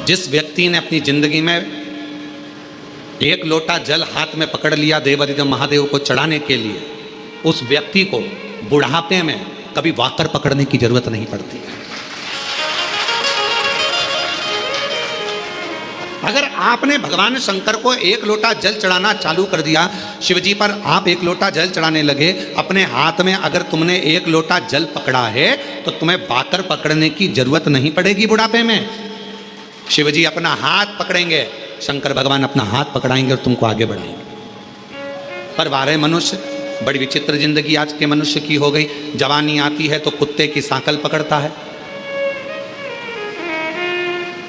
जिस व्यक्ति ने अपनी जिंदगी में एक लोटा जल हाथ में पकड़ लिया देवाधिदेव महादेव को चढ़ाने के लिए, उस व्यक्ति को बुढ़ापे में कभी वाकर पकड़ने की जरूरत नहीं पड़ती है। अगर आपने भगवान शंकर को एक लोटा जल चढ़ाना चालू कर दिया, शिवजी पर आप एक लोटा जल चढ़ाने लगे, अपने हाथ में अगर तुमने एक लोटा जल पकड़ा है तो तुम्हें वाकर पकड़ने की जरूरत नहीं पड़ेगी बुढ़ापे में। शिवजी अपना हाथ पकड़ेंगे, शंकर भगवान अपना हाथ पकड़ाएंगे और तुमको आगे बढ़ाएंगे। पर वारे मनुष्य, बड़ी विचित्र जिंदगी आज के मनुष्य की हो गई। जवानी आती है तो कुत्ते की सांकल पकड़ता है,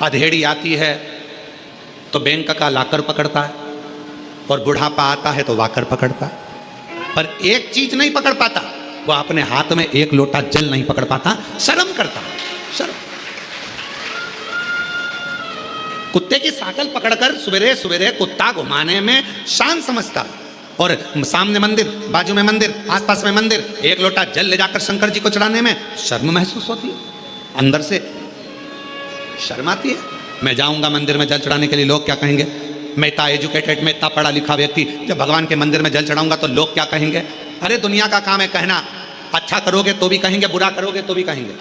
अधेड़ी आती है तो बैंक का लाकर पकड़ता है, और बुढ़ापा आता है तो वाकर पकड़ता है। पर एक चीज नहीं पकड़ पाता, वो अपने हाथ में एक लोटा जल नहीं पकड़ पाता, शर्म करता है। शर्म। कुत्ते की सांकल पकड़कर सवेरे सवेरे कुत्ता घुमाने में शान समझता, और सामने मंदिर, बाजू में मंदिर, आसपास में मंदिर, एक लोटा जल ले जाकर शंकर जी को चढ़ाने में शर्म महसूस होती है, अंदर से शर्म आती है। मैं जाऊंगा मंदिर में जल चढ़ाने के लिए, लोग क्या कहेंगे? मैं इतना एजुकेटेड, मैं इतना पढ़ा लिखा व्यक्ति, जब भगवान के मंदिर में जल चढ़ाऊंगा तो लोग क्या कहेंगे? अरे दुनिया का काम है कहना, अच्छा करोगे तो भी कहेंगे, बुरा करोगे तो भी कहेंगे।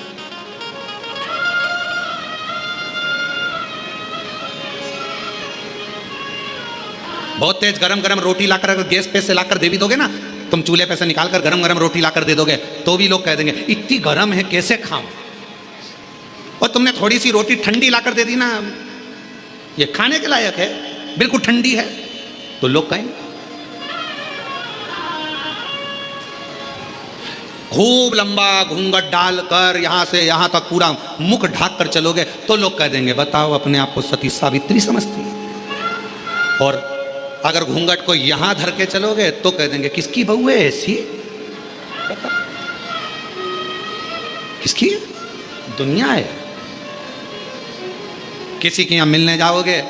बहुत तेज गरम गरम रोटी लाकर अगर गैस पे से लाकर दे भी दोगे ना, तुम चूल्हे पे से निकाल कर गरम गरम रोटी लाकर दे दोगे तो भी लोग कह देंगे इतनी गरम है कैसे खाऊं। और तुमने थोड़ी सी रोटी ठंडी लाकर दे दी ना, ये खाने के लायक है, बिल्कुल ठंडी है, तो लोग कहेंगे। खूब लंबा घूंघट डालकर यहां से यहां तक पूरा मुख ढाक कर चलोगे तो लोग कह देंगे बताओ अपने आप को सती सावित्री समझती है। और अगर घूंघट को यहां धर के चलोगे तो कह देंगे किसकी बहू है ऐसी? किसकी? दुनिया है। किसी के यहां मिलने जाओगे,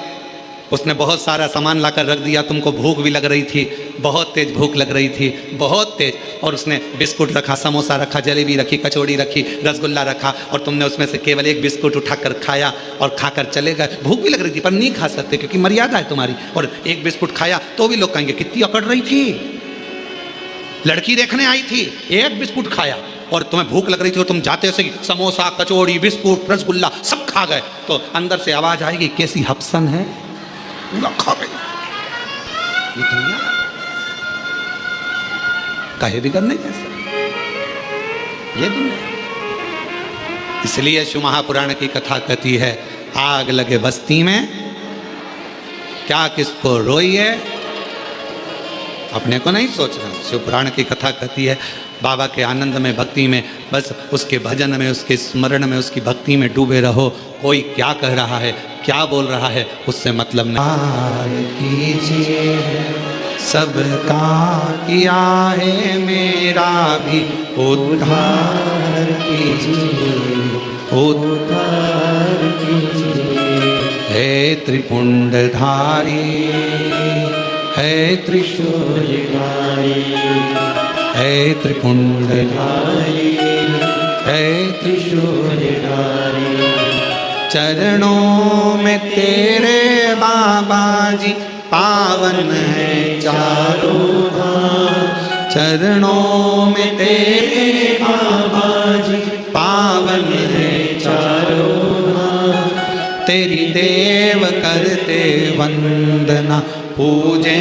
उसने बहुत सारा सामान लाकर रख दिया, तुमको भूख भी लग रही थी, बहुत तेज भूख लग रही थी, बहुत तेज, और उसने बिस्कुट रखा, समोसा रखा, जलेबी रखी, कचौड़ी रखी, रसगुल्ला रखा, और तुमने उसमें से केवल एक बिस्कुट उठाकर खाया और खाकर चले गए। भूख भी लग रही थी पर नहीं खा सकते क्योंकि मर्यादा है तुम्हारी, और एक बिस्कुट खाया तो भी लोग कहेंगे कितनी अकड़ रही थी, लड़की देखने आई थी, एक बिस्कुट खाया, और तुम्हें भूख लग रही थी और तुम जाते से समोसा, कचौड़ी, बिस्कुट, रसगुल्ला सब खा गए, तो अंदर से आवाज आएगी कैसी हप्सन है, पूरा खा गई। ये दुनिया कहे भी करने कैसे, ये दुनिया। इसलिए शिव महापुराण की कथा कहती है आग लगे बस्ती में क्या किसको रोइए, अपने को नहीं सोचना। शिव पुराण की कथा कहती है बाबा के आनंद में, भक्ति में, बस उसके भजन में, उसके स्मरण में, उसकी भक्ति में डूबे रहो। कोई क्या कह रहा है, क्या बोल रहा है, उससे मतलब नहीं। कीजिए सबका किया है मेरा भी उद्धार कीजिए, उद्धार कीजिए। हे त्रिपुंडधारी, है त्रिशूलधारी, है त्रिपुंडधारी, है त्रिशूलधारी। चरणों में तेरे बाबा जी पावन है चारों धाम, चरणों में तेरे बाबा जी पावन है चारों धाम। तेरी देव करते वंदना पूजे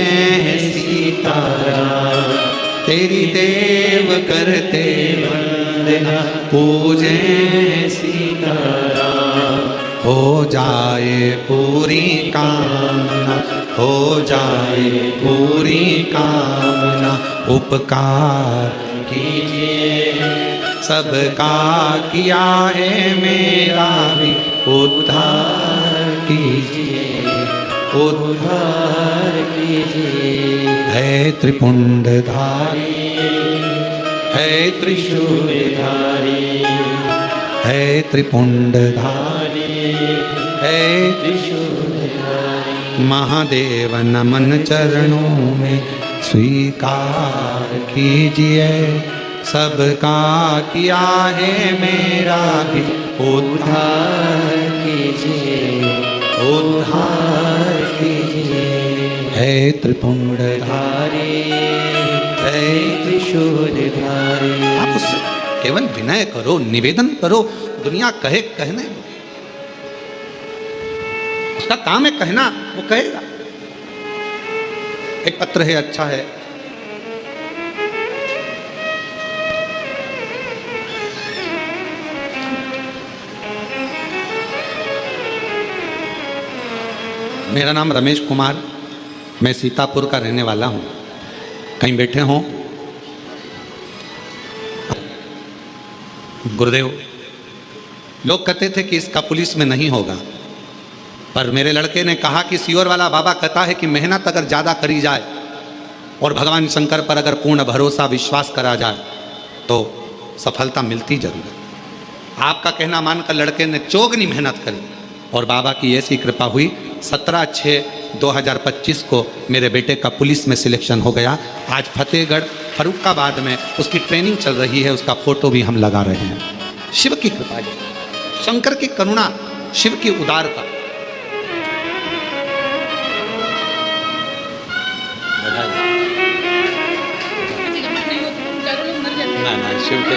सीताराम, तेरी देव करते वंदना पूजे सीताराम। हो जाए पूरी कामना, हो जाए पूरी कामना, उपकार कीजिए सबका किया है मेरा भी उद्धार कीजिए, उद्धार कीजिए। है त्रिपुंडधारी, है त्रिशूलधारी, है त्रिपुंडधारी, है त्रिशूलधारी। महादेव नमन चरणों में स्वीकार कीजिए सबका किया है मेरा भी उद्धार कीजिए, उद्धार कीजिए। हे त्रिपुंडधारी, हे त्रिशूलधारी। आप उससे केवल विनय करो, निवेदन करो, दुनिया कहे कहने, उसका काम है कहना, वो कहेगा। एक पत्र है, अच्छा है, मेरा नाम रमेश कुमार, मैं सीतापुर का रहने वाला हूँ। कहीं बैठे हों? गुरुदेव, लोग कहते थे कि इसका पुलिस में नहीं होगा, पर मेरे लड़के ने कहा कि सियोर वाला बाबा कहता है कि मेहनत अगर ज़्यादा करी जाए और भगवान शंकर पर अगर पूर्ण भरोसा विश्वास करा जाए तो सफलता मिलती जरूर है। आपका कहना मानकर लड़के ने चौगनी मेहनत करी और बाबा की ऐसी कृपा हुई, 17/6/2025 को मेरे बेटे का पुलिस में सिलेक्शन हो गया। आज फतेहगढ़ फरुखाबाद में उसकी ट्रेनिंग चल रही है, उसका फोटो भी हम लगा रहे हैं। शिव की कृपा है, शंकर की करुणा, शिव की उदारता। शिव के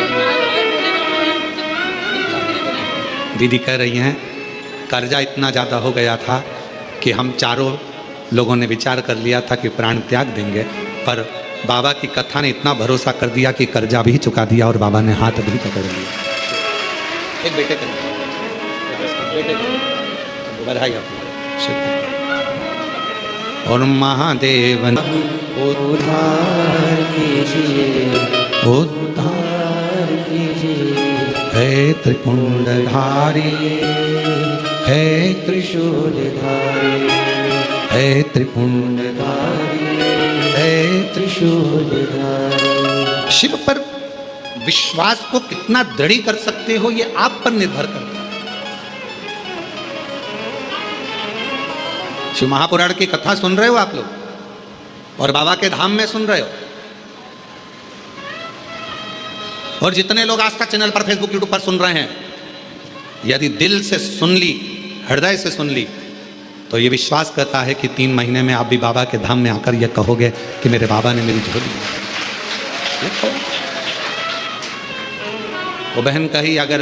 दीदी कह रही हैं कर्जा इतना ज़्यादा हो गया था कि हम चारों लोगों ने विचार कर लिया था कि प्राण त्याग देंगे, पर बाबा की कथा ने इतना भरोसा कर दिया कि कर्जा भी चुका दिया और बाबा ने हाथ भी पकड़ लिया। एक बेटे कर बधाई और महादेव उद्धार कीजिए, उद्धार कीजिए। हे त्रिपुंडधारी, हे त्रिशूलधारी, हे त्रिपुंडधारी, हे त्रिशूलधारी। शिव पर विश्वास को कितना दृढ़ कर सकते हो ये आप पर निर्भर करता है। शिव महापुराण की कथा सुन रहे हो आप लोग और बाबा के धाम में सुन रहे हो, और जितने लोग आस्था चैनल पर, फेसबुक, यूट्यूब पर सुन रहे हैं, यदि दिल से सुन ली, हृदय से सुन ली, तो ये विश्वास करता है कि 3 महीने में आप भी बाबा के धाम में आकर ये कहोगे कि मेरे बाबा ने मेरी झोली। वो बहन कही अगर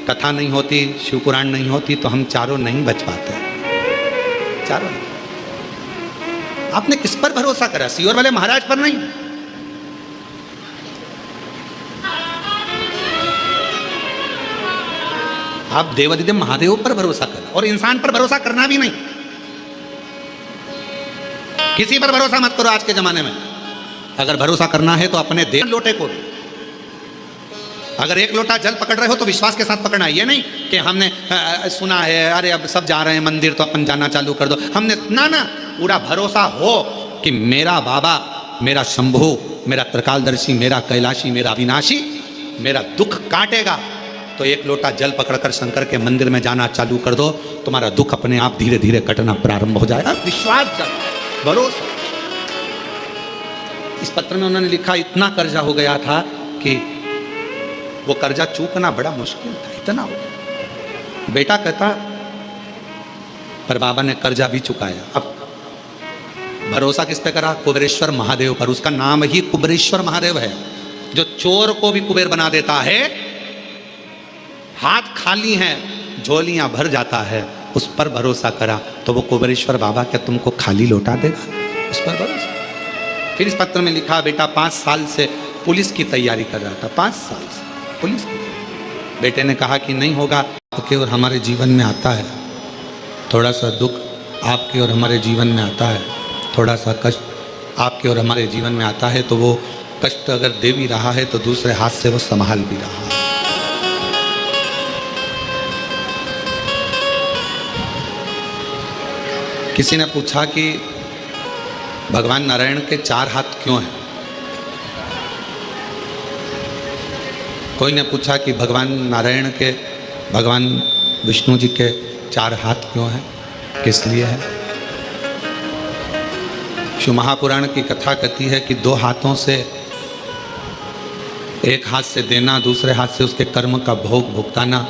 कथा नहीं होती, शिव पुराण नहीं होती तो हम चारों नहीं बच पाते। चारों नहीं। आपने किस पर भरोसा करा? सियोर वाले महाराज पर नहीं। आप देवादिदेव महादेव पर भरोसा करें और इंसान पर भरोसा करना भी नहीं। किसी पर भरोसा मत करो आज के जमाने में। अगर भरोसा करना है तो अपने देव लोटे को, अगर 1 लोटा जल पकड़ रहे हो तो विश्वास के साथ पकड़ना। ये नहीं कि हमने सुना है, अरे अब सब जा रहे हैं मंदिर तो अपन जाना चालू कर दो। हमने ना पूरा भरोसा हो कि मेरा बाबा, मेरा शंभू, मेरा त्रिकालदर्शी, मेरा कैलाशी, मेरा अविनाशी मेरा दुख काटेगा, तो 1 लोटा जल पकड़कर शंकर के मंदिर में जाना चालू कर दो, तुम्हारा दुख अपने आप धीरे धीरे कटना प्रारंभ हो जाएगा। विश्वास, भरोसा। इस पत्र में उन्होंने लिखा इतना कर्जा हो गया था कि वो कर्जा चूकना बड़ा मुश्किल था, इतना हो गया। बेटा कहता पर बाबा ने कर्जा भी चुकाया। अब भरोसा किस पे करा? कुबेरेश्वर महादेव पर। उसका नाम ही कुबेरेश्वर महादेव है, जो चोर को भी कुबेर बना देता है। हाथ खाली हैं, झोलियां भर जाता है, उस पर भरोसा करा तो वो कुबेरेश्वर बाबा क्या तुमको खाली लौटा देगा? उस पर भरोसा। फिर इस पत्र में लिखा बेटा 5 साल से पुलिस की तैयारी कर रहा था, 5 साल से पुलिस की। बेटे ने कहा कि नहीं होगा, आपके और हमारे जीवन में आता है थोड़ा सा दुख, आपके और हमारे जीवन में आता है थोड़ा सा कष्ट, आपके और हमारे जीवन में आता है, तो वो कष्ट अगर दे भी रहा है तो दूसरे हाथ से वो संभाल भी रहा है। किसी ने पूछा कि भगवान नारायण के 4 हाथ क्यों हैं? कोई ने पूछा कि भगवान नारायण के, भगवान विष्णु जी के 4 हाथ क्यों हैं, किस लिए है? शिव महापुराण की कथा कहती है कि 2 हाथों से, एक हाथ से देना, दूसरे हाथ से उसके कर्म का भोग भुगताना,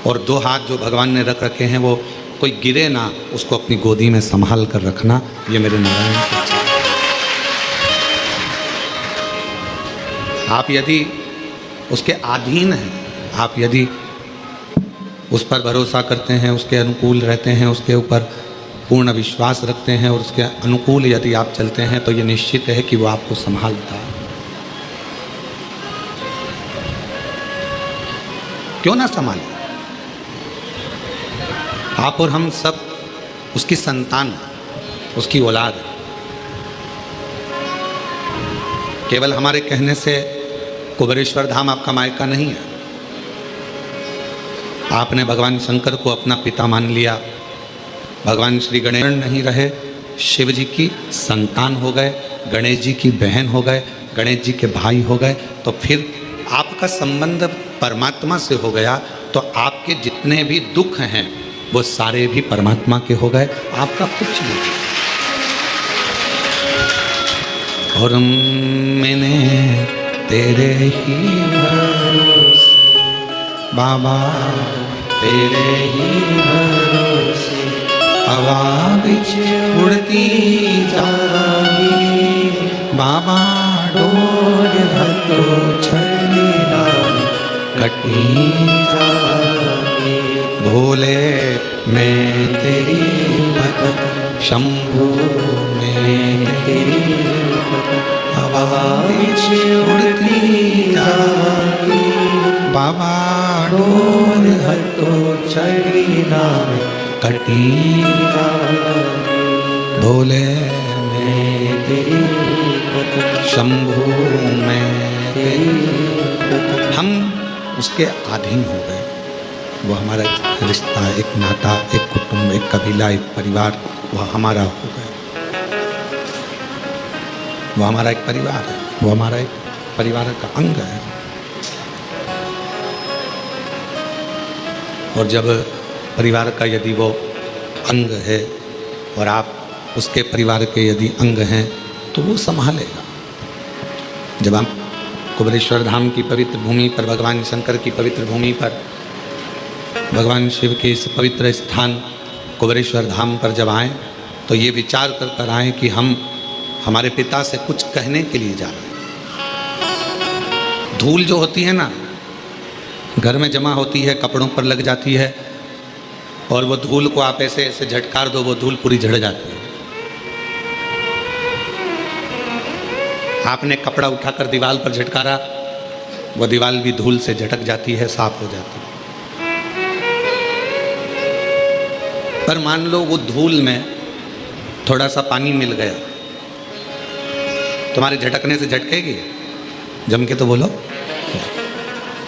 और 2 हाथ जो भगवान ने रख रखे हैं वो कोई गिरे ना, उसको अपनी गोदी में संभाल कर रखना। ये मेरे नारायण की इच्छा है। आप यदि उसके अधीन हैं, आप यदि उस पर भरोसा करते हैं, उसके अनुकूल रहते हैं, उसके ऊपर पूर्ण विश्वास रखते हैं और उसके अनुकूल यदि आप चलते हैं, तो ये निश्चित है कि वो आपको संभालता है। क्यों ना संभाले? आप और हम सब उसकी संतान, उसकी औलाद। केवल हमारे कहने से कुबेरेश्वर धाम आपका मायका नहीं है। आपने भगवान शंकर को अपना पिता मान लिया, भगवान श्री गणेश नहीं रहे, शिव जी की संतान हो गए, गणेश जी की बहन हो गए, गणेश जी के भाई हो गए, तो फिर आपका संबंध परमात्मा से हो गया, तो आपके जितने भी दुख हैं वो सारे भी परमात्मा के हो गए, आपका कुछ नहीं। और मैंने तेरे ही भरोसे बाबा, तेरे ही भरोसे हवा बिच उड़ती जागी, बाबा डोर धतो छड़ीना कटी जागी, भोले मैं तेरी भक्त, शंभू मैं तेरी भक्त, हवा बिच उड़ती जागी, बाबा डोर धतो छड़ीना कटी जागी, भोले मैं तेरी भक्त, शंभू मैं तेरी भक्त। हम उसके अधीन हो गए। वो हमारा एक रिश्ता, एक नाता, एक कुटुंब, एक कबीला, एक परिवार, वह हमारा हो गया। वो हमारा एक परिवार है, वो हमारा एक परिवार का अंग है। और जब परिवार का यदि वो अंग है और आप उसके परिवार के यदि अंग हैं, तो वो संभालेगा। जब हम कुबेरेश्वर धाम की पवित्र भूमि पर, भगवान शंकर की पवित्र भूमि पर, भगवान शिव के इस पवित्र स्थान कुबेरेश्वर धाम पर जब आएँ, तो ये विचार कर आएँ कि हम हमारे पिता से कुछ कहने के लिए जा रहे हैं। धूल जो होती है ना, घर में जमा होती है, कपड़ों पर लग जाती है, और वो धूल को आप ऐसे ऐसे झटकार दो, वो धूल पूरी झड़ जाती है। आपने कपड़ा उठाकर दीवार पर झटकारा, वो दीवार भी धूल से झटक जाती है, साफ हो जाती है। पर मान लो वो धूल में थोड़ा सा पानी मिल गया, तुम्हारे झटकने से झटकेगी? जम के तो बोलो।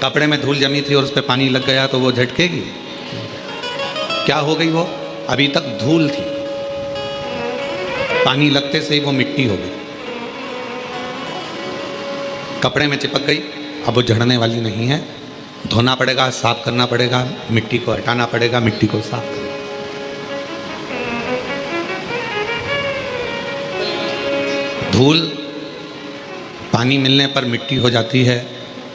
कपड़े में धूल जमी थी और उस पर पानी लग गया तो वो झटकेगी? क्या हो गई? वो अभी तक धूल थी, पानी लगते से ही वो मिट्टी हो गई, कपड़े में चिपक गई। अब वो झड़ने वाली नहीं है, धोना पड़ेगा, साफ करना पड़ेगा, मिट्टी को हटाना पड़ेगा, मिट्टी को साफ करना। धूल पानी मिलने पर मिट्टी हो जाती है,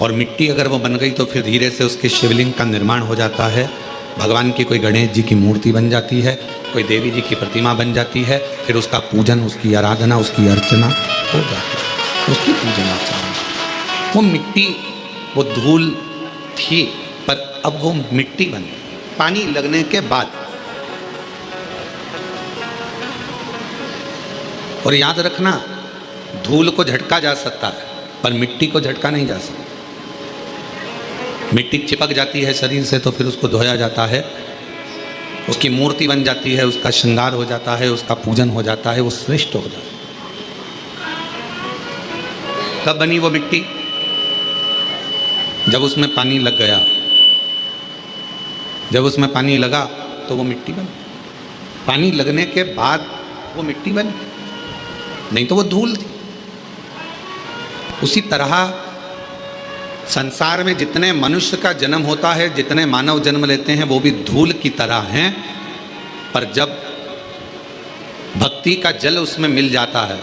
और मिट्टी अगर वो बन गई तो फिर धीरे से उसके शिवलिंग का निर्माण हो जाता है। भगवान की कोई गणेश जी की मूर्ति बन जाती है, कोई देवी जी की प्रतिमा बन जाती है, फिर उसका पूजन, उसकी आराधना, उसकी अर्चना हो जाती है, उसकी पूजन अर्चना। वो मिट्टी, वो धूल थी, पर अब वो मिट्टी बन गई पानी लगने के बाद। और याद रखना, धूल को झटका जा सकता है पर मिट्टी को झटका नहीं जा सकता। मिट्टी चिपक जाती है शरीर से तो फिर उसको धोया जाता है, उसकी मूर्ति बन जाती है, उसका श्रृंगार हो जाता है, उसका पूजन हो जाता है, वो श्रेष्ठ हो जाता है। कब बनी वो मिट्टी? जब उसमें पानी लग गया। जब उसमें पानी लगा तो वो मिट्टी बनी। पानी लगने के बाद वो मिट्टी बनी, नहीं तो वो धूल थी। उसी तरह संसार में जितने मनुष्य का जन्म होता है, जितने मानव जन्म लेते हैं, वो भी धूल की तरह हैं। पर जब भक्ति का जल उसमें मिल जाता है,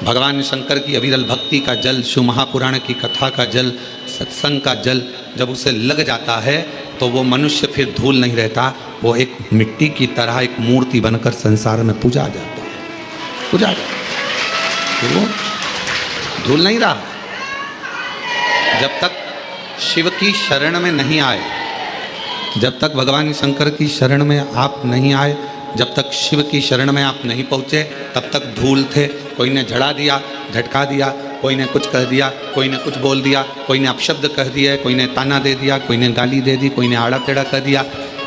भगवान शंकर की अविरल भक्ति का जल, शिव महापुराण की कथा का जल, सत्संग का जल जब उसे लग जाता है, तो वो मनुष्य फिर धूल नहीं रहता, वो एक मिट्टी की तरह एक मूर्ति बनकर संसार में पूजा जाता है, पूजा जाता है, फिर वो धूल नहीं रहा। जब तक शिव की शरण में नहीं आए, जब तक भगवान शंकर की शरण में आप नहीं आए, जब तक शिव की शरण में आप नहीं पहुँचे, तब तक धूल थे। कोई ने झड़ा दिया, झटका दिया, कोई ने कुछ कह दिया, कोई ने कुछ बोल दिया, कोई ने अपशब्द कह दिया, कोई ने ताना दे दिया, कोई ने गाली दे दी, कोई ने आड़ा टेढ़ा कह दिया,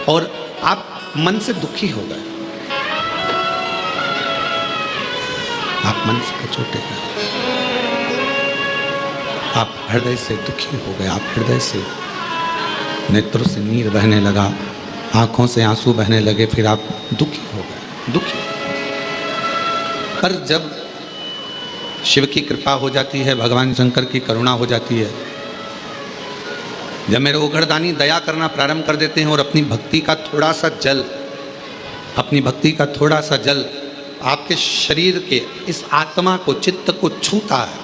और आप मन से दुखी हो गए, आप मन से कचोटे गए, आप हृदय से दुखी हो गए, आप हृदय से नेत्रों से नीर बहने लगा, आंखों से आंसू बहने लगे, फिर आप दुखी हो गए, दुखी। पर जब शिव की कृपा हो जाती है, भगवान शंकर की करुणा हो जाती है, जब मेरे उघड़दानी दया करना प्रारंभ कर देते हैं और अपनी भक्ति का थोड़ा सा जल, अपनी भक्ति का थोड़ा सा जल आपके शरीर के इस आत्मा को, चित्त को छूता है,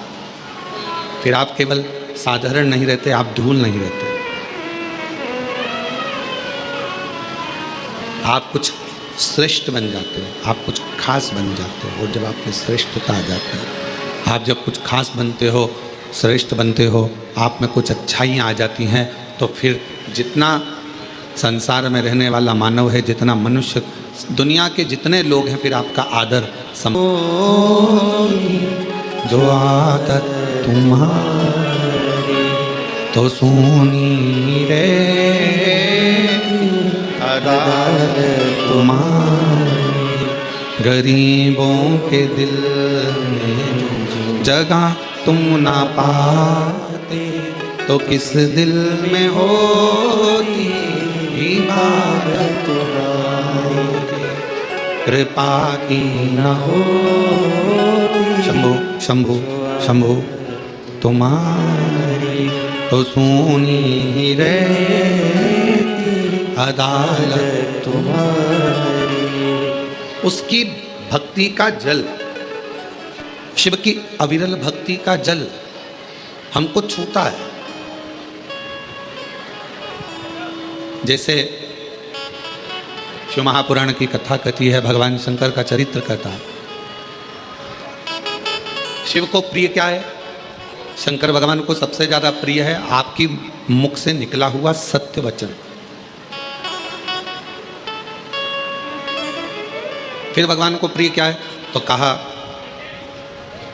फिर आप केवल साधारण नहीं रहते, आप धूल नहीं रहते, आप कुछ श्रेष्ठ बन जाते हो, आप कुछ खास बन जाते हो। और जब आप में श्रेष्ठता आ जाती है, आप जब कुछ खास बनते हो, श्रेष्ठ बनते हो, आप में कुछ अच्छाइयाँ आ जाती हैं, तो फिर जितना संसार में रहने वाला मानव है, जितना मनुष्य, दुनिया के जितने लोग हैं, फिर आपका आदर जो आदत तुम्हारी तो सुनी रे तुम्हारी, गरीबों के दिल में जगह तुम ना पाते, तो किस दिल में होती इबादत तुम्हारी, कृपा की न हो शंभु शंभु शंभु तुम्हारी, तो सुनी रे अदालत तुम्हारी। उसकी भक्ति का जल, शिव की अविरल भक्ति का जल हमको छूता है। जैसे शिव महापुराण की कथा कहती है, भगवान शंकर का चरित्र कहता है। शिव को प्रिय क्या है? शंकर भगवान को सबसे ज्यादा प्रिय है आपकी मुख से निकला हुआ सत्य वचन। फिर भगवान को प्रिय क्या है? तो कहा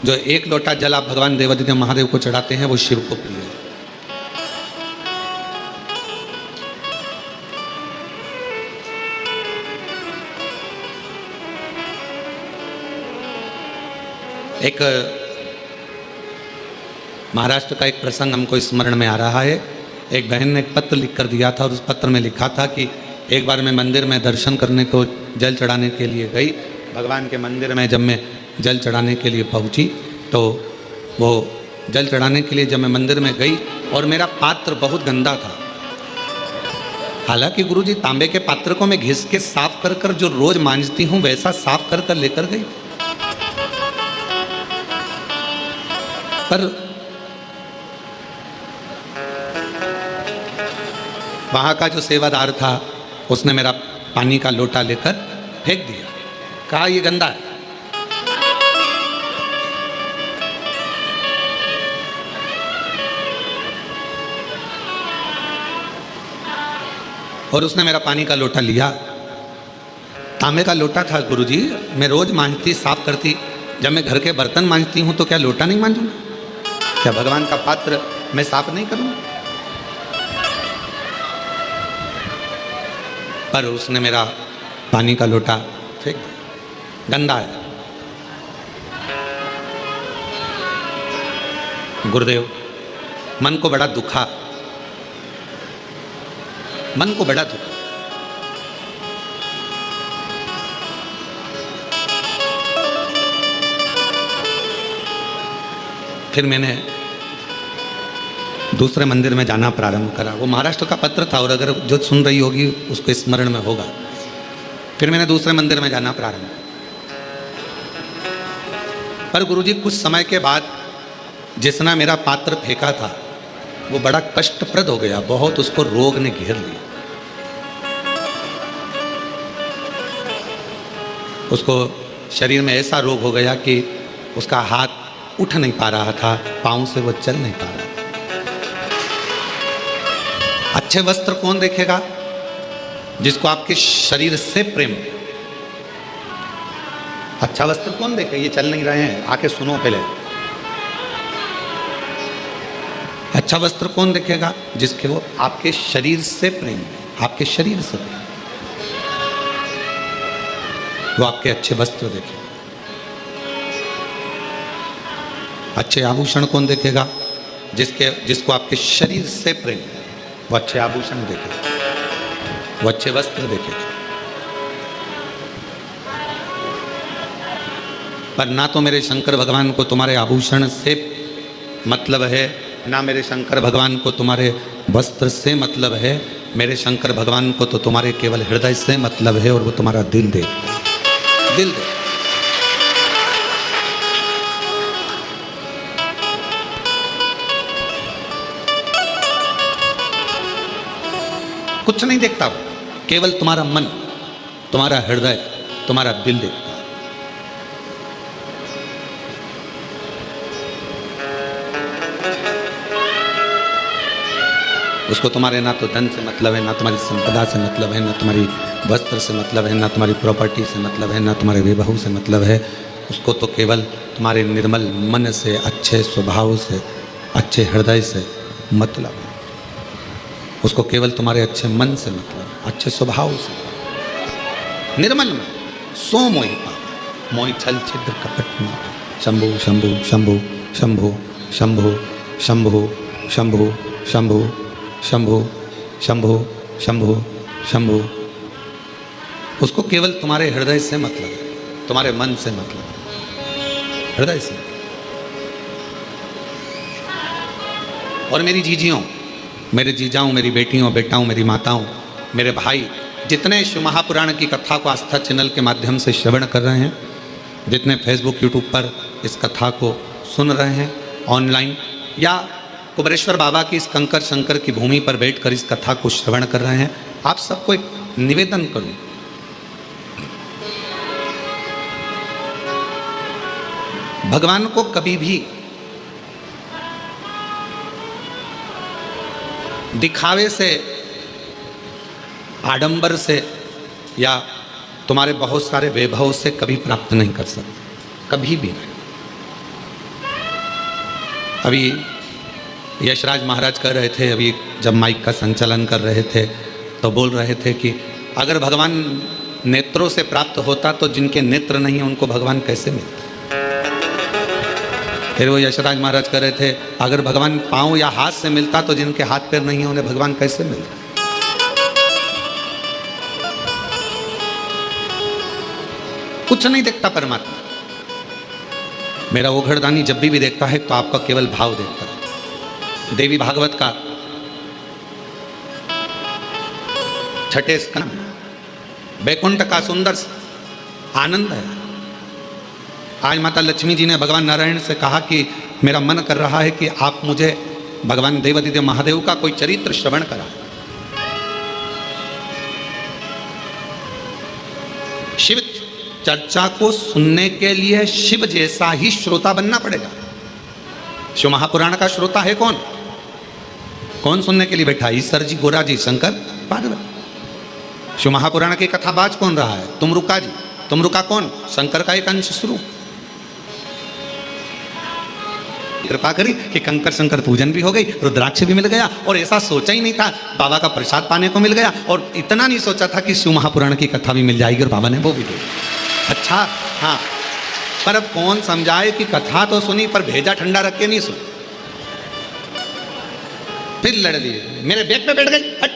जो एक लोटा जल आप भगवान देवादिदेव महादेव को चढ़ाते हैं, वो शिव को प्रिय है। एक महाराष्ट्र का एक प्रसंग हमको स्मरण में आ रहा है। एक बहन ने एक पत्र लिख कर दिया था और उस पत्र में लिखा था कि एक बार मैं मंदिर में दर्शन करने को, जल चढ़ाने के लिए गई। भगवान के मंदिर में जब मैं जल चढ़ाने के लिए पहुंची, तो वो जल चढ़ाने के लिए जब मैं मंदिर में गई और मेरा पात्र बहुत गंदा था। हालांकि गुरुजी तांबे के पात्र को मैं घिस के साफ कर कर जो रोज मांजती हूँ, वैसा साफ कर कर लेकर गई। पर वहां का जो सेवादार था, उसने मेरा पानी का लोटा लेकर फेंक दिया, कहा ये गंदा है। और उसने मेरा पानी का लोटा लिया। तांबे का लोटा था गुरुजी, मैं रोज मांजती, साफ करती। जब मैं घर के बर्तन मांजती हूं तो क्या लोटा नहीं मांजूंगा? क्या भगवान का पात्र मैं साफ नहीं करूंगा? पर उसने मेरा पानी का लोटा फेंक दिया, गंदा है। गुरुदेव, मन को बड़ा दुखा, मन को बड़ा दुखा। फिर मैंने दूसरे मंदिर में जाना प्रारंभ करा। वो महाराष्ट्र का पत्र था और अगर जो सुन रही होगी उसको स्मरण में होगा। फिर मैंने दूसरे मंदिर में जाना प्रारंभ। पर गुरुजी कुछ समय के बाद जिसने मेरा पात्र फेंका था वो बड़ा कष्टप्रद हो गया, बहुत उसको रोग ने घेर लिया। उसको शरीर में ऐसा रोग हो गया कि उसका हाथ उठ नहीं पा रहा था, पाँव से वो चल नहीं पा रहा था। अच्छे वस्त्र कौन देखेगा? जिसको आपके शरीर से प्रेम हो। अच्छा वस्त्र कौन देखे? ये चल नहीं रहे हैं, आके सुनो पहले। अच्छा वस्त्र कौन देखेगा? जिसके वो आपके शरीर से प्रेम, आपके शरीर से प्रेम, वो आपके अच्छे वस्त्र देखे। अच्छे आभूषण कौन देखेगा? जिसको आपके शरीर से प्रेम, वो अच्छे आभूषण देखे, वो अच्छे वस्त्र देखे। पर ना तो मेरे शंकर भगवान को तुम्हारे आभूषण से मतलब है, ना मेरे शंकर भगवान को तुम्हारे वस्त्र से मतलब है। मेरे शंकर भगवान को तो तुम्हारे केवल हृदय से मतलब है, और वो तुम्हारा दिल दे, दिल दे। कुछ नहीं देखता वो, केवल तुम्हारा मन, तुम्हारा हृदय, तुम्हारा दिल देखता। उसको तुम्हारे ना तो धन से मतलब है, ना तुम्हारी संपदा से मतलब है, ना तुम्हारी वस्त्र से मतलब है, ना तुम्हारी प्रॉपर्टी से मतलब है, ना तुम्हारे विवाह से मतलब है। उसको तो केवल तुम्हारे निर्मल मन से, अच्छे स्वभाव से, अच्छे हृदय से मतलब है। उसको केवल तुम्हारे अच्छे मन से मतलब, अच्छे स्वभाव से, निर्मल मन। सो मोहि पाप मोहि छल छिद्र कपट में। शंभु शंभु शंभु शंभु शंभु शंभु शंभु शंभु शंभु शंभु शंभु शंभु। उसको केवल तुम्हारे हृदय से मतलब है, तुम्हारे मन से मतलब है, हृदय से। और मेरी जीजियों, मेरे जीजाओं, मेरी बेटियों, बेटाओं, मेरी माताओं, मेरे भाई, जितने शिव महापुराण की कथा को आस्था चैनल के माध्यम से श्रवण कर रहे हैं, जितने फेसबुक यूट्यूब पर इस कथा को सुन रहे हैं ऑनलाइन, या कुबरेश्वर बाबा की इस कंकर शंकर की भूमि पर बैठकर इस कथा को श्रवण कर रहे हैं, आप सबको एक निवेदन करूं। भगवान को कभी भी दिखावे से, आडंबर से, या तुम्हारे बहुत सारे वैभव से कभी प्राप्त नहीं कर सकते, कभी भी नहीं। अभी यशराज महाराज कह रहे थे, अभी जब माइक का संचालन कर रहे थे तो बोल रहे थे कि अगर भगवान नेत्रों से प्राप्त होता तो जिनके नेत्र नहीं है उनको भगवान कैसे मिलता। फिर वो यशराज महाराज कह रहे थे अगर भगवान पाँव या हाथ से मिलता तो जिनके हाथ पैर नहीं है उन्हें भगवान कैसे मिलता। कुछ नहीं देखता परमात्मा। मेरा वो घरदानी जब भी देखता है तो आपका केवल भाव देखता है। देवी भागवत का छठे स्कंद, बैकुंठ का सुंदर आनंद है। आज माता लक्ष्मी जी ने भगवान नारायण से कहा कि मेरा मन कर रहा है कि आप मुझे भगवान देवादिदेव महादेव का कोई चरित्र श्रवण करा। शिव चर्चा को सुनने के लिए शिव जैसा ही श्रोता बनना पड़ेगा। शिव महापुराण का श्रोता है कौन? कौन सुनने के लिए बैठा? ईश्वर जी, गोरा जी, शंकर, पार्वती। शिव महापुराण की कथा बाज कौन रहा है? तुमरुका जी। तुमरुका कौन? शंकर का एक अंश स्वरूप। कृपा करी कि कंकर शंकर पूजन भी हो गई, रुद्राक्ष भी मिल गया, और ऐसा सोचा ही नहीं था बाबा का प्रसाद पाने को मिल गया, और इतना नहीं सोचा था कि शिव महापुराण की कथा भी मिल जाएगी, और बाबा ने वो भी दी। अच्छा, हाँ, पर अब कौन समझाए कि कथा तो सुनी पर भेजा ठंडा रख के नहीं सुनी। फिर लड़ लिए, मेरे बैग पे बैठ गई, हट।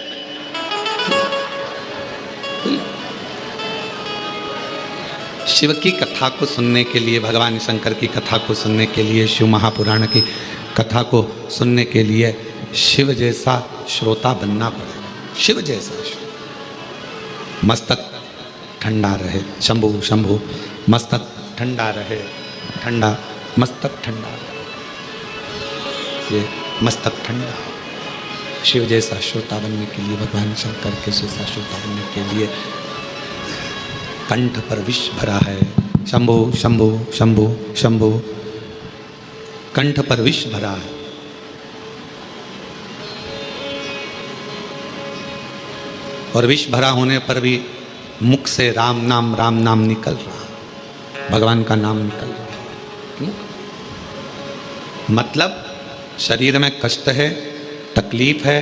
शिव की कथा को सुनने के लिए, भगवान शंकर की कथा को सुनने के लिए, शिव महापुराण की कथा को सुनने के लिए शिव जैसा श्रोता बनना पड़ेगा। शिव जैसा मस्तक ठंडा रहे। शंभु शंभु, मस्तक ठंडा रहे, ठंडा मस्तक ठंडा रहे, ये मस्तक ठंडा। शिव जैसा श्रोता बनने के लिए, भगवान शंकर के जैसा श्रोता बनने के लिए कंठ पर विष भरा है। शंभो शंभो शंभो शंभो, कंठ पर विष भरा है। और विष भरा होने पर भी मुख से राम नाम निकल रहा, भगवान का नाम निकल रहा। मतलब शरीर में कष्ट है, तकलीफ है,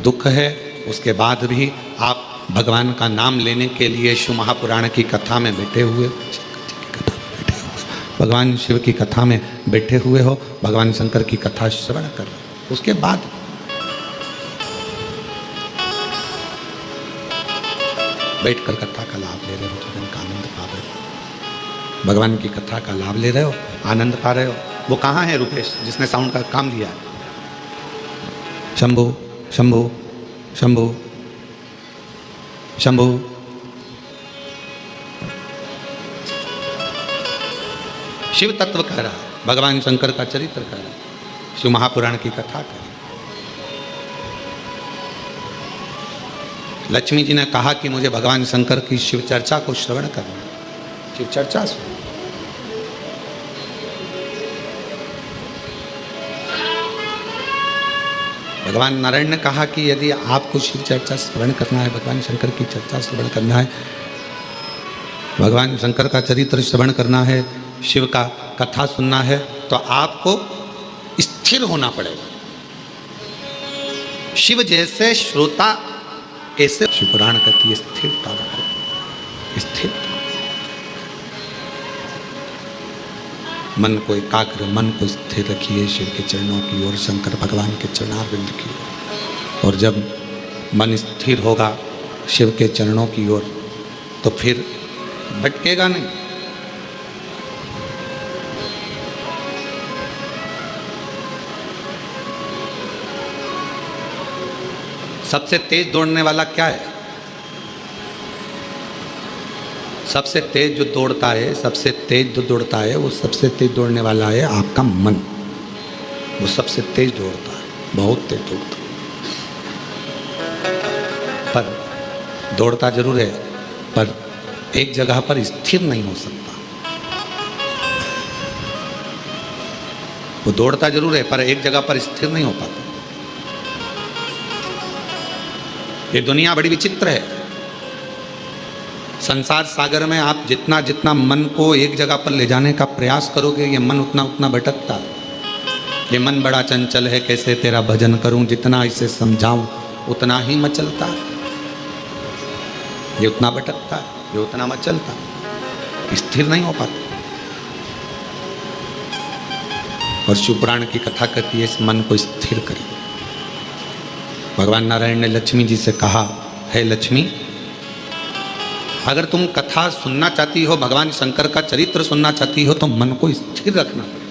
दुख है, उसके बाद भी आप भगवान का नाम लेने के लिए शिव महापुराण की कथा में बैठे हुए, भगवान शिव की कथा में बैठे हुए हो, भगवान शंकर की कथा श्रवण कर रहे हो, उसके बाद बैठकर कथा का लाभ ले रहे हो, जीवन का आनंद पा रहे हो, भगवान की कथा का लाभ ले रहे हो, आनंद पा रहे हो। वो कहाँ है रुपेश जिसने साउंड का काम लिया है? शंभो शंभो शंभो शंभो। शिव तत्व कह रहा है, भगवान शंकर का चरित्र कह रहा है, शिव महापुराण की कथा कह रहा है। लक्ष्मी जी ने कहा कि मुझे भगवान शंकर की शिव चर्चा को श्रवण करना है, शिव चर्चा सुनो। भगवान नारायण ने कहा कि यदि आपको शिव चर्चा श्रवण करना है, भगवान शंकर की चर्चा श्रवण करना है, भगवान शंकर का चरित्र श्रवण करना है, शिव का कथा सुनना है, तो आपको स्थिर होना पड़ेगा। शिव जैसे श्रोता ऐसे शिव पुराण कहती है स्थिरता रखो, स्थिरता। मन को एकाग्र, मन को स्थिर रखिए शिव के चरणों की ओर, शंकर भगवान के चरणारविंद की ओर। और जब मन स्थिर होगा शिव के चरणों की ओर, तो फिर भटकेगा नहीं। सबसे तेज दौड़ने वाला क्या है? सबसे तेज जो दौड़ता है, सबसे तेज जो दौड़ता है, वो सबसे तेज दौड़ने वाला है आपका मन। वो सबसे तेज दौड़ता है, बहुत तेज दौड़ता है। पर दौड़ता जरूर है, पर एक जगह पर स्थिर नहीं हो सकता। वो दौड़ता जरूर है, पर एक जगह पर स्थिर नहीं हो पाता। ये दुनिया बड़ी विचित्र है। संसार सागर में आप जितना जितना मन को एक जगह पर ले जाने का प्रयास करोगे, ये मन उतना उतना भटकता है। ये मन बड़ा चंचल है, कैसे तेरा भजन करूं, जितना इसे समझाऊं उतना ही मचलता है। ये उतना भटकता है, ये उतना मचलता है, स्थिर नहीं हो पाता। और शिव पुराण की कथा कहती है इस मन को स्थिर करिए। भगवान नारायण ने लक्ष्मी जी से कहा, है लक्ष्मी, अगर तुम कथा सुनना चाहती हो, भगवान शंकर का चरित्र सुनना चाहती हो, तो मन को स्थिर रखना पड़ेगा।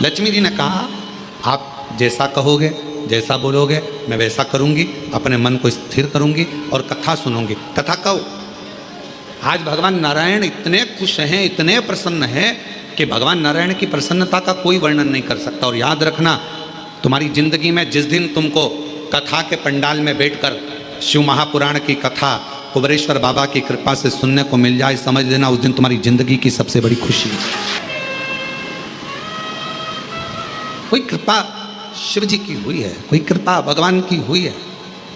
लक्ष्मी जी ने कहा, आप जैसा कहोगे, जैसा बोलोगे, मैं वैसा करूंगी, अपने मन को स्थिर करूंगी और कथा सुनूंगी। कथा कहो। आज भगवान नारायण इतने खुश हैं, इतने प्रसन्न हैं कि भगवान नारायण की प्रसन्नता का कोई वर्णन नहीं कर सकता। और याद रखना, तुम्हारी जिंदगी में जिस दिन तुमको कथा के पंडाल में बैठकर शिव महापुराण की कथा कुबेरेश्वर बाबा की कृपा से सुनने को मिल जाए, समझ लेना उस दिन तुम्हारी जिंदगी की सबसे बड़ी खुशी है। कोई कृपा शिव जी की हुई है, कोई कृपा भगवान की हुई है,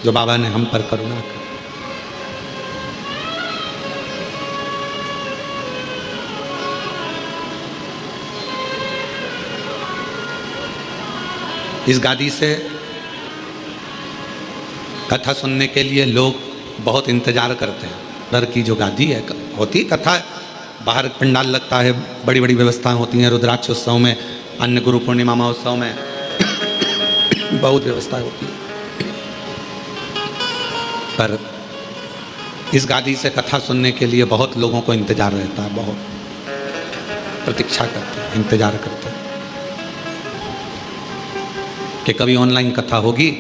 जो बाबा ने हम पर करुणा की। इस गादी से कथा सुनने के लिए लोग बहुत इंतजार करते हैं। डर की जो गादी है, होती कथा, बाहर पंडाल लगता है, बड़ी बड़ी व्यवस्थाएं होती हैं, रुद्राक्ष उत्सव में, अन्य गुरु पूर्णिमा महोत्सव में बहुत व्यवस्थाएं होती हैं। पर इस गादी से कथा सुनने के लिए बहुत लोगों को इंतजार रहता है, बहुत प्रतीक्षा करते हैं, इंतजार करते हैं कि कभी ऑनलाइन कथा होगी,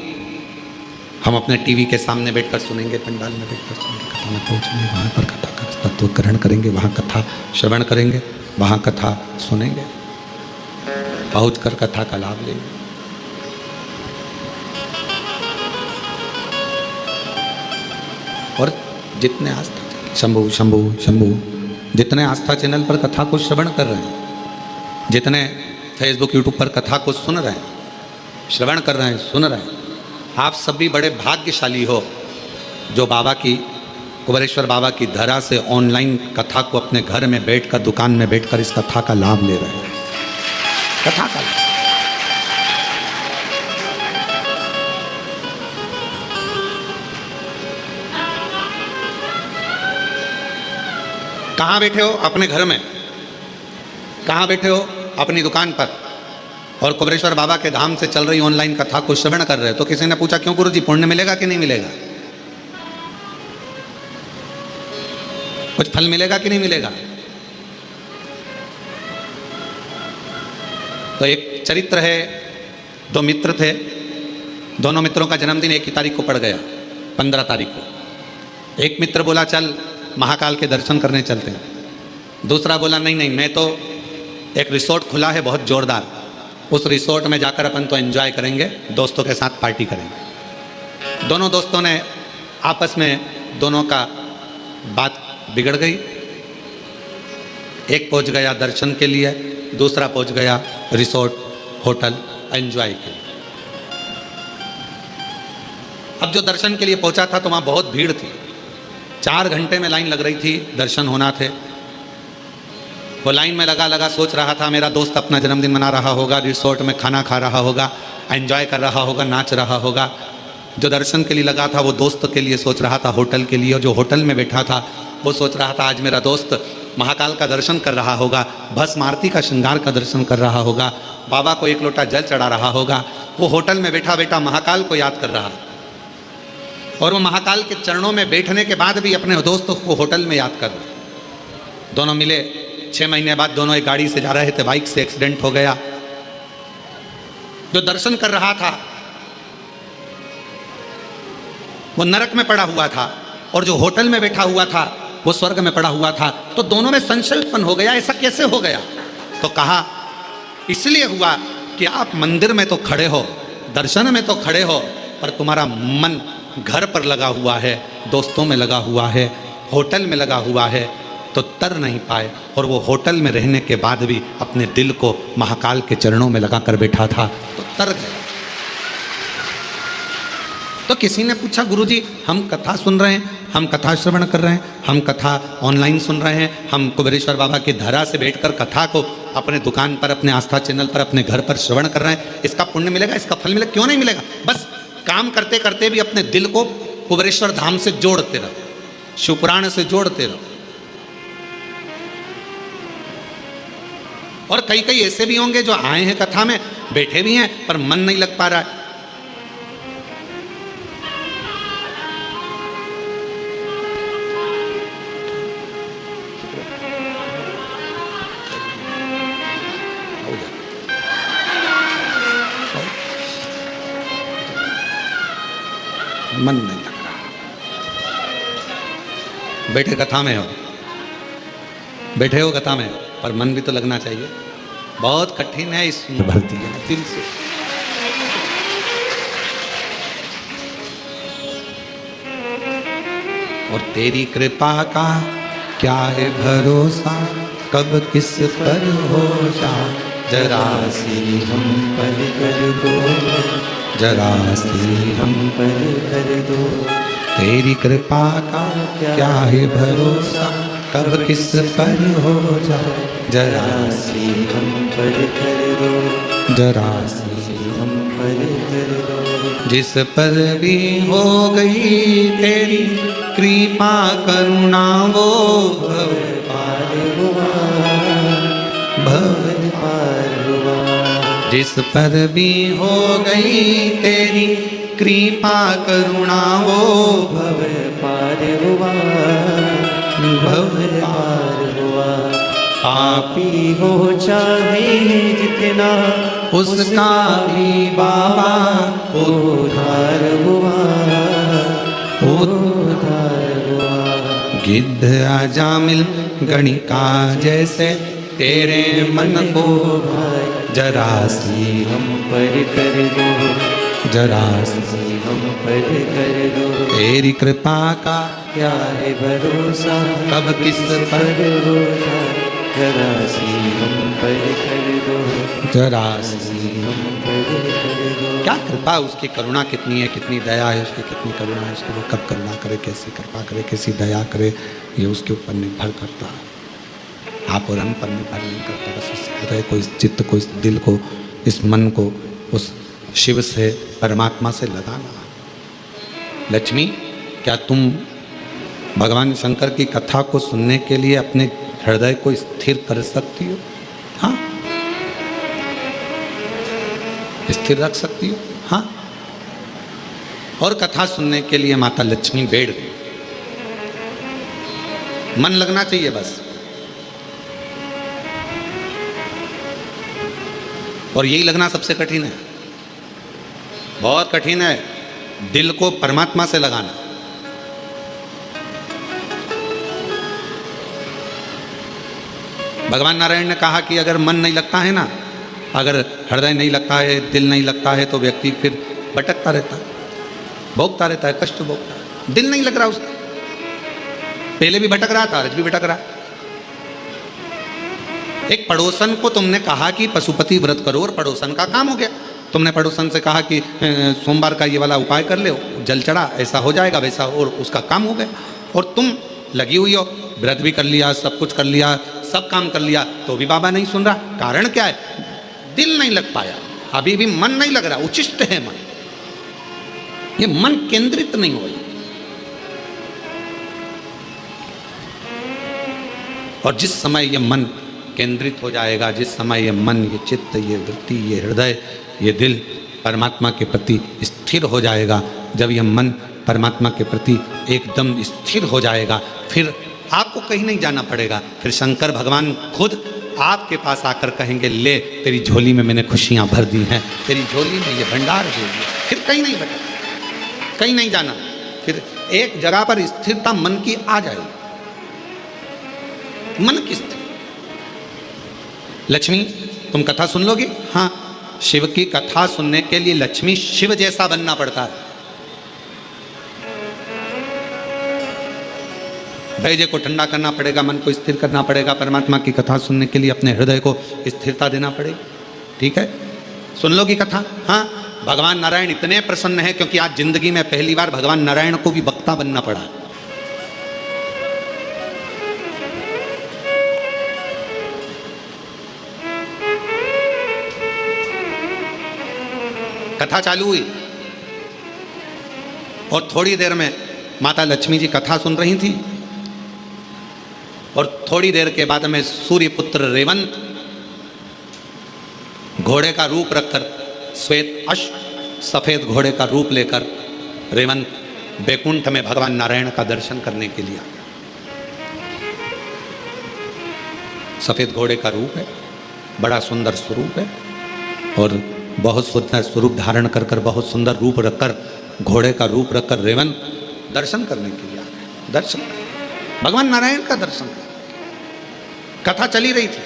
हम अपने टीवी के सामने बैठकर सुनेंगे, पंडाल में बैठकर सुनेंगे, कथा में पहुँचेंगे, वहाँ पर कथा का तत्व ग्रहण करेंगे, वहाँ कथा श्रवण करेंगे, वहाँ कथा सुनेंगे, पहुँचकर कथा का लाभ लेंगे। और जितने आज तक शंभू शंभू शंभू। जितने आस्था चैनल पर कथा को श्रवण कर रहे हैं, जितने फेसबुक यूट्यूब पर कथा को सुन रहे हैं, श्रवण कर रहे हैं, सुन रहे हैं, आप सभी बड़े भाग्यशाली हो जो बाबा की, कुबेरेश्वर बाबा की धरा से ऑनलाइन कथा को अपने घर में बैठकर, दुकान में बैठकर इस कथा का लाभ ले रहे हैं। कथा का लाभ। कहाँ बैठे हो? अपने घर में। कहाँ बैठे हो? अपनी दुकान पर। और कुबेरेश्वर बाबा के धाम से चल रही ऑनलाइन कथा को श्रवण कर रहे हो। तो किसी ने पूछा क्यों गुरुजी, पुण्य मिलेगा कि नहीं मिलेगा? कुछ फल मिलेगा कि नहीं मिलेगा? तो एक चरित्र है, दो मित्र थे, दोनों मित्रों का जन्मदिन एक ही तारीख को पड़ गया, 15 तारीख को। एक मित्र बोला चल महाकाल के दर्शन करने चलते हैं। दूसरा बोला नहीं नहीं, मैं तो, एक रिसोर्ट खुला है बहुत जोरदार, उस रिसोर्ट में जाकर अपन तो एंजॉय करेंगे, दोस्तों के साथ पार्टी करेंगे। दोनों दोस्तों ने आपस में, दोनों का बात बिगड़ गई। एक पहुंच गया दर्शन के लिए, दूसरा पहुंच गया रिसोर्ट होटल एंजॉय के लिए। अब जो दर्शन के लिए पहुंचा था तो वहाँ बहुत भीड़ थी, 4 घंटे में लाइन लग रही थी, दर्शन होना थे। वो लाइन में लगा लगा सोच रहा था मेरा दोस्त अपना जन्मदिन मना रहा होगा, रिसोर्ट में खाना खा रहा होगा, एंजॉय कर रहा होगा, नाच रहा होगा। जो दर्शन के लिए लगा था वो दोस्त के लिए सोच रहा था, होटल के लिए। और जो होटल में बैठा था वो सोच रहा था आज मेरा दोस्त महाकाल का दर्शन कर रहा होगा, भस्म आरती का श्रृंगार का दर्शन कर रहा होगा, बाबा को एक लोटा जल चढ़ा रहा होगा। वो होटल में बैठा बैठा महाकाल को याद कर रहा, और वो महाकाल के चरणों में बैठने के बाद भी अपने दोस्तों को होटल में याद कर रहा। दोनों मिले, 6 महीने बाद दोनों एक गाड़ी से जा रहे थे, बाइक से एक्सीडेंट हो गया। जो दर्शन कर रहा था वो नरक में पड़ा हुआ था, और जो होटल में बैठा हुआ था वो स्वर्ग में पड़ा हुआ था। तो दोनों में संशय उत्पन्न हो गया, ऐसा कैसे हो गया? तो कहा इसलिए हुआ कि आप मंदिर में तो खड़े हो, दर्शन में तो खड़े हो, पर तुम्हारा मन घर पर लगा हुआ है, दोस्तों में लगा हुआ है, होटल में लगा हुआ है, तो तर नहीं पाए। और वो होटल में रहने के बाद भी अपने दिल को महाकाल के चरणों में लगा कर बैठा था, तो तर गया। तो किसी ने पूछा गुरुजी हम कथा सुन रहे हैं, हम कथा श्रवण कर रहे हैं, हम कथा ऑनलाइन सुन रहे हैं, हम कुबेरेश्वर बाबा की धरा से बैठकर कथा को अपने दुकान पर, अपने आस्था चैनल पर, अपने घर पर श्रवण कर रहे हैं, इसका पुण्य मिलेगा, इसका फल मिलेगा? क्यों नहीं मिलेगा? बस काम करते करते भी अपने दिल को कुबेरेश्वर धाम से जोड़ते रहो, शिवपुराण से जोड़ते रहो। और कई कई ऐसे भी होंगे जो आए हैं कथा में, बैठे भी हैं, पर मन नहीं लग पा रहा है। मन नहीं लग रहा। बैठे कथा में हो, बैठे हो कथा में, पर मन भी तो लगना चाहिए। बहुत कठिन है, इस भरती है दिल से। और तेरी कृपा का क्या है भरोसा, कब किस पर हो जा, जरा सी हम पर कर दो, जरा सी हम पर कर दो। तेरी कृपा का क्या है भरोसा, कब किस पर हो जाए, जरा सी हम पर कर दो, जरा सी हम पर कर दो। जिस पर भी हो गई तेरी कृपा करुणा, वो भव पार हुआ, भव पार हुआ। जिस पर भी हो गई तेरी कृपा करुणा, वो भव पार हुआ, भव पार हुआ। पापी हो चाहे जितना, उसका भी बाबा उद्धार हुआ, उद्धार हुआ। गिद्ध अजामिल गणिका जैसे तेरे मन को जरा सी हम पर कर दो, जरा हम पर कर दो, तेरी कृपा का क्या है भरोसा, कब किस पर भरोसा, जरा सी हम पर कर दो, जरा हम पर कर दो। क्या कृपा, उसकी करुणा कितनी है, कितनी दया है उसकी, कितनी करुणा है उसकी। वो कब करुणा करे, कैसी कृपा करे, कैसी दया करे, ये उसके ऊपर निर्भर करता है। आप और हम पर निर्भर नहीं करता। बस इस हृदय को, इस चित्त को, इस दिल को, इस मन को उस शिव से, परमात्मा से लगाना। लक्ष्मी, क्या तुम भगवान शंकर की कथा को सुनने के लिए अपने हृदय को स्थिर कर सकती हो? हाँ, स्थिर रख सकती हो? हाँ। और कथा सुनने के लिए माता लक्ष्मी बैठ गई। मन लगना चाहिए बस। और यही लगना सबसे कठिन है, बहुत कठिन है, दिल को परमात्मा से लगाना। भगवान नारायण ने कहा कि अगर मन नहीं लगता है ना, अगर हृदय नहीं लगता है, दिल नहीं लगता है, तो व्यक्ति फिर भटकता रहता है, भोगता रहता है, कष्ट भोगता है। दिल नहीं लग रहा उसका, पहले भी भटक रहा था, आज भी भटक रहा। एक पड़ोसन को तुमने कहा कि पशुपति व्रत करो और पड़ोसन का काम हो गया। तुमने पड़ोसन से कहा कि सोमवार का ये वाला उपाय कर ले, जल चढ़ा, ऐसा हो जाएगा वैसा, और उसका काम हो गया। और तुम लगी हुई हो, व्रत भी कर लिया, सब कुछ कर लिया, सब काम कर लिया, तो भी बाबा नहीं सुन रहा। कारण क्या है? दिल नहीं लग पाया, अभी भी मन नहीं लग रहा। उचिष्ट है मन, ये मन केंद्रित नहीं हो। और जिस समय ये मन केंद्रित हो जाएगा, जिस समय ये मन, ये चित्त, ये वृत्ति, ये हृदय, ये दिल परमात्मा के प्रति स्थिर हो जाएगा, जब ये मन परमात्मा के प्रति एकदम स्थिर हो जाएगा, फिर आपको कहीं नहीं जाना पड़ेगा। फिर शंकर भगवान खुद आपके पास आकर कहेंगे, ले तेरी झोली में मैंने खुशियां भर दी हैं, तेरी झोली में ये भंडार दे दिया। फिर कहीं नहीं भटक, कहीं नहीं जाना, फिर एक जगह पर स्थिरता मन की आ जाएगी। मन की स्थिति। लक्ष्मी, तुम कथा सुन लोगी? हाँ, शिव की कथा सुनने के लिए लक्ष्मी शिव जैसा बनना पड़ता है। धैर्य को ठंडा करना पड़ेगा, मन को स्थिर करना पड़ेगा। परमात्मा की कथा सुनने के लिए अपने हृदय को स्थिरता देना पड़ेगी। ठीक है, सुन लोगी कथा? हाँ। भगवान नारायण इतने प्रसन्न है क्योंकि आज जिंदगी में पहली बार भगवान नारायण को भी वक्ता बनना पड़ा। कथा चालू हुई और थोड़ी देर में माता लक्ष्मी जी कथा सुन रही थी, और थोड़ी देर के बाद में सूर्यपुत्र रेवंत घोड़े का रूप रखकर, श्वेत अश्व सफेद घोड़े का रूप लेकर रेवंत बैकुंठ में भगवान नारायण का दर्शन करने के लिए आ गया। सफेद घोड़े का रूप है, बड़ा सुंदर स्वरूप है, और बहुत सुंदर स्वरूप धारण कर कर, बहुत सुंदर रूप रखकर, घोड़े का रूप रखकर रेवंत दर्शन करने के लिए आ गए। दर्शन, भगवान नारायण का दर्शन। कथा चली रही थी,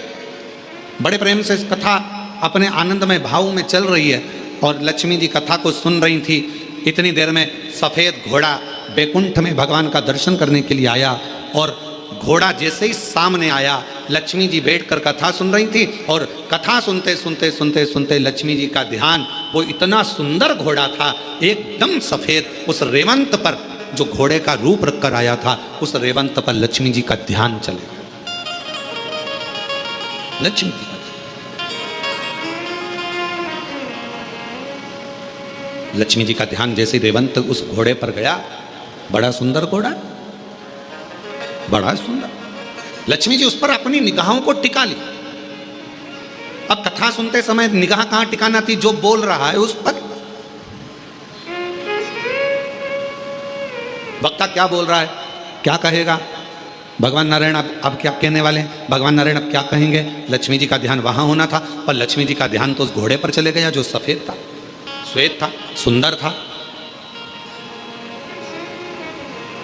बड़े प्रेम से कथा अपने आनंदमय भाव में चल रही है, और लक्ष्मी जी कथा को सुन रही थी। इतनी देर में सफेद घोड़ा बैकुंठ में भगवान का दर्शन करने के लिए आया, और घोड़ा जैसे ही सामने आया, लक्ष्मी जी बैठकर कथा सुन रही थी, और कथा सुनते सुनते सुनते सुनते लक्ष्मी जी का ध्यान, वो इतना सुंदर घोड़ा था, एकदम सफेद, उस रेवंत पर जो घोड़े का रूप रखकर आया था, उस रेवंत पर लक्ष्मी जी का ध्यान चले गया। लक्ष्मी जी का, लक्ष्मी जी का ध्यान जैसे रेवंत उस घोड़े पर गया, बड़ा सुंदर घोड़ा, बड़ा सुंदर। लक्ष्मी जी उस पर अपनी निगाहों को टिका ली। अब कथा सुनते समय निगाह कहां टिकाना थी? जो बोल रहा है उस पर। वक्ता क्या बोल रहा है, क्या कहेगा? भगवान नारायण अब क्या कहने वाले हैं? भगवान नारायण अब क्या कहेंगे? लक्ष्मी जी का ध्यान वहां होना था, पर लक्ष्मी जी का ध्यान तो उस घोड़े पर चले गया जो सफेद था, श्वेत था, सुंदर था।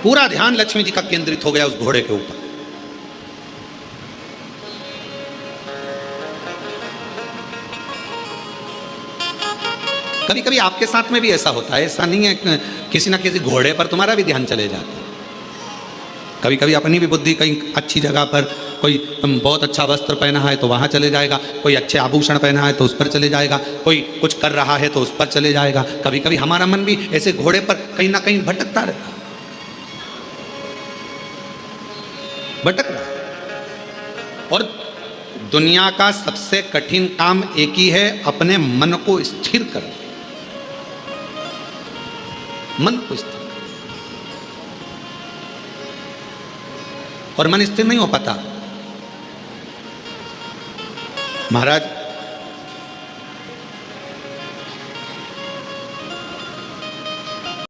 पूरा ध्यान लक्ष्मी जी का केंद्रित हो गया उस घोड़े के ऊपर। कभी कभी आपके साथ में भी ऐसा होता है, ऐसा नहीं है किसी ना किसी घोड़े पर तुम्हारा भी ध्यान चले जाता है। कभी कभी अपनी भी बुद्धि कहीं अच्छी जगह पर, कोई बहुत अच्छा वस्त्र पहना है तो वहाँ चले जाएगा, कोई अच्छे आभूषण पहना है तो उस पर चले जाएगा, कोई कुछ कर रहा है तो उस पर चले जाएगा। कभी कभी हमारा मन भी ऐसे घोड़े पर कहीं ना कहीं भटकता रहता है, भटक रहा है। और दुनिया का सबसे कठिन काम एक ही है, अपने मन को स्थिर करना, मन को स्थिर। और मन स्थिर नहीं हो पाता। महाराज